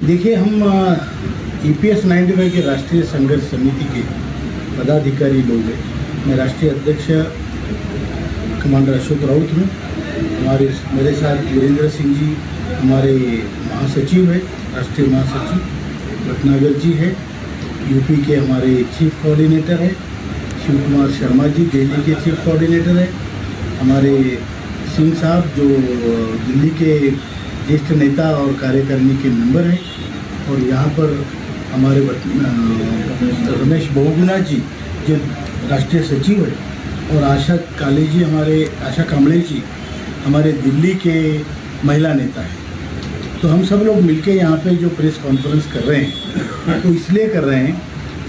देखिए, हम EPS 95 के राष्ट्रीय संघर्ष समिति के पदाधिकारी लोग हैं। मैं राष्ट्रीय अध्यक्ष कमांडर अशोक राउत हूँ। मेरे साथ वीरेंद्र सिंह जी हमारे महासचिव है, राष्ट्रीय महासचिव भटनागर जी है, यूपी के हमारे चीफ कोऑर्डिनेटर है, शिव कुमार शर्मा जी दिल्ली के चीफ कोऑर्डिनेटर है, हमारे सिंह साहब जो दिल्ली के ज्येष्ठ नेता और कार्यकारिणी के मेंबर हैं, और यहाँ पर हमारे रमेश बहुगुणा जी जो राष्ट्रीय सचिव है, और आशा कांबळे जी हमारे दिल्ली के महिला नेता हैं। तो हम सब लोग मिलके यहाँ पे जो प्रेस कॉन्फ्रेंस कर रहे हैं तो इसलिए कर रहे हैं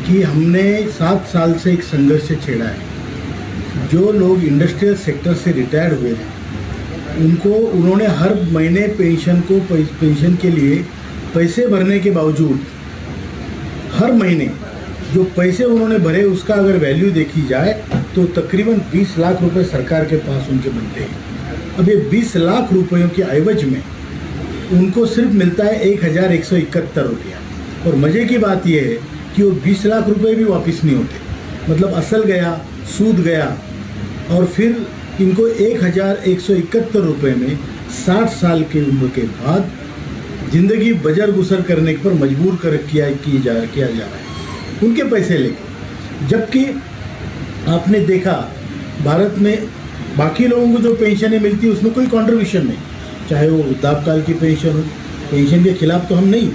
कि हमने 7 साल से एक संघर्ष छेड़ा है। जो लोग इंडस्ट्रियल सेक्टर से रिटायर्ड हुए हैं उन्होंने हर महीने पेंशन के लिए पैसे भरने के बावजूद हर महीने जो पैसे उन्होंने भरे उसका अगर वैल्यू देखी जाए तो तकरीबन 20 लाख रुपए सरकार के पास उनके बनते हैं। अब ये 20 लाख रुपयों के एवज में उनको सिर्फ मिलता है 1171 रुपया। और मज़े की बात यह है कि वो 20 लाख रुपए भी वापस नहीं होते, मतलब असल गया, सूद गया, और फिर इनको 1171 रुपये में 60 साल की उम्र के बाद ज़िंदगी बजर गुजर करने पर मजबूर किया जा रहा है उनके पैसे लेके। जबकि आपने देखा भारत में बाकी लोगों को जो पेंशनें मिलती है उसमें कोई कंट्रीब्यूशन नहीं, चाहे वो वृद्धापकाल की पेंशन हो, पेंशन के खिलाफ तो हम नहीं,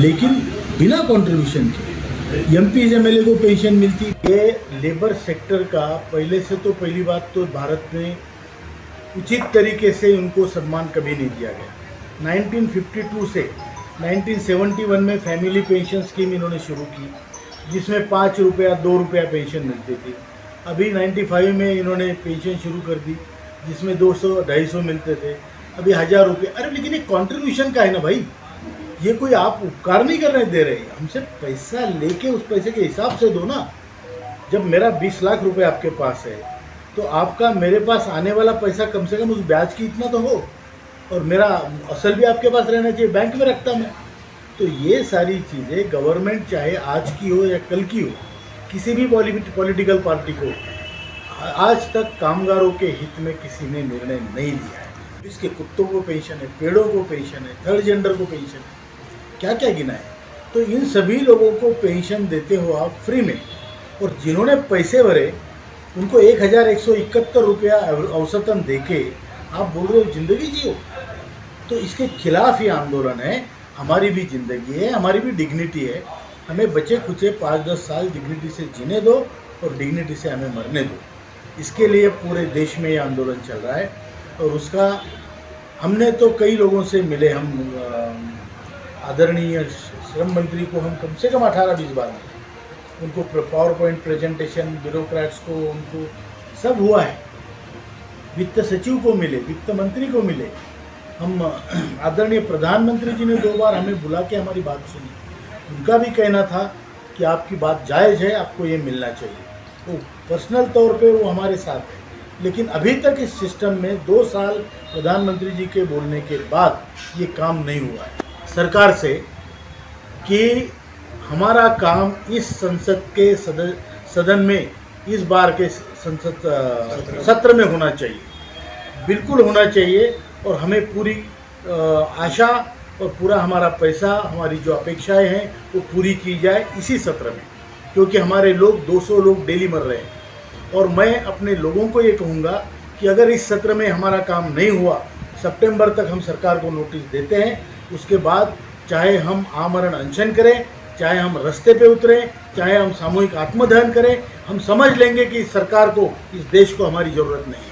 लेकिन बिना कंट्रीब्यूशन के MPs MLA को पेंशन मिलती। ये लेबर सेक्टर का पहली बात तो भारत में उचित तरीके से उनको सम्मान कभी नहीं दिया गया। 1952 से 1971 में फैमिली पेंशन स्कीम इन्होंने शुरू की, जिसमें 5 रुपया 2 रुपया पेंशन मिलती थी। अभी 95 में इन्होंने पेंशन शुरू कर दी, जिसमें 200-250 मिलते थे, अभी 1000 रुपये। अरे लेकिन ये कॉन्ट्रीब्यूशन का है ना भाई, ये कोई आप उपकार नहीं करने दे रहे, हमसे पैसा लेके उस पैसे के हिसाब से दो ना। जब मेरा 20 लाख रुपए आपके पास है तो आपका मेरे पास आने वाला पैसा कम से कम उस ब्याज की इतना तो हो, और मेरा असल भी आपके पास रहना चाहिए, बैंक में रखता मैं। तो ये सारी चीज़ें गवर्नमेंट चाहे आज की हो या कल की हो, किसी भी पॉलिटिकल पार्टी को आज तक कामगारों के हित में किसी ने निर्णय नहीं लिया है। इसके कुत्तों को पेंशन है, पेड़ों को पेंशन है, थर्ड जेंडर को पेंशन है, क्या क्या गिना है। तो इन सभी लोगों को पेंशन देते हो आप फ्री में, और जिन्होंने पैसे भरे उनको 1171 रुपया औसतन देके आप बोल रहे हो ज़िंदगी जियो। तो इसके खिलाफ ही आंदोलन है। हमारी भी ज़िंदगी है, हमारी भी डिग्निटी है, हमें बचे खुचे 5-10 साल डिग्निटी से जीने दो और डिग्निटी से हमें मरने दो। इसके लिए पूरे देश में ये आंदोलन चल रहा है। और उसका हमने तो कई लोगों से मिले, हम आदरणीय श्रम मंत्री को हम कम से कम 18-20 बार मिले, उनको पावर पॉइंट प्रेजेंटेशन, ब्यूरोक्रेट्स को, उनको सब हुआ है। वित्त सचिव को मिले, वित्त मंत्री को मिले, हम आदरणीय प्रधानमंत्री जी ने 2 बार हमें बुला के हमारी बात सुनी। उनका भी कहना था कि आपकी बात जायज़ है, आपको ये मिलना चाहिए। तो पर्सनल तौर पे वो हमारे साथ है, लेकिन अभी तक इस सिस्टम में 2 साल प्रधानमंत्री जी के बोलने के बाद ये काम नहीं हुआ है सरकार से कि हमारा काम इस संसद के सदन में इस बार के संसद सत्र में होना चाहिए, बिल्कुल होना चाहिए। और हमें पूरी आशा और पूरा हमारा पैसा, हमारी जो अपेक्षाएं हैं वो पूरी की जाए इसी सत्र में, क्योंकि हमारे लोग 200 लोग डेली मर रहे हैं। और मैं अपने लोगों को ये कहूँगा कि अगर इस सत्र में हमारा काम नहीं हुआ, सितंबर तक हम सरकार को नोटिस देते हैं। उसके बाद चाहे हम आमरण अनशन करें, चाहे हम रास्ते पे उतरें, चाहे हम सामूहिक आत्मदहन करें, हम समझ लेंगे कि इस सरकार को, इस देश को हमारी ज़रूरत नहीं है।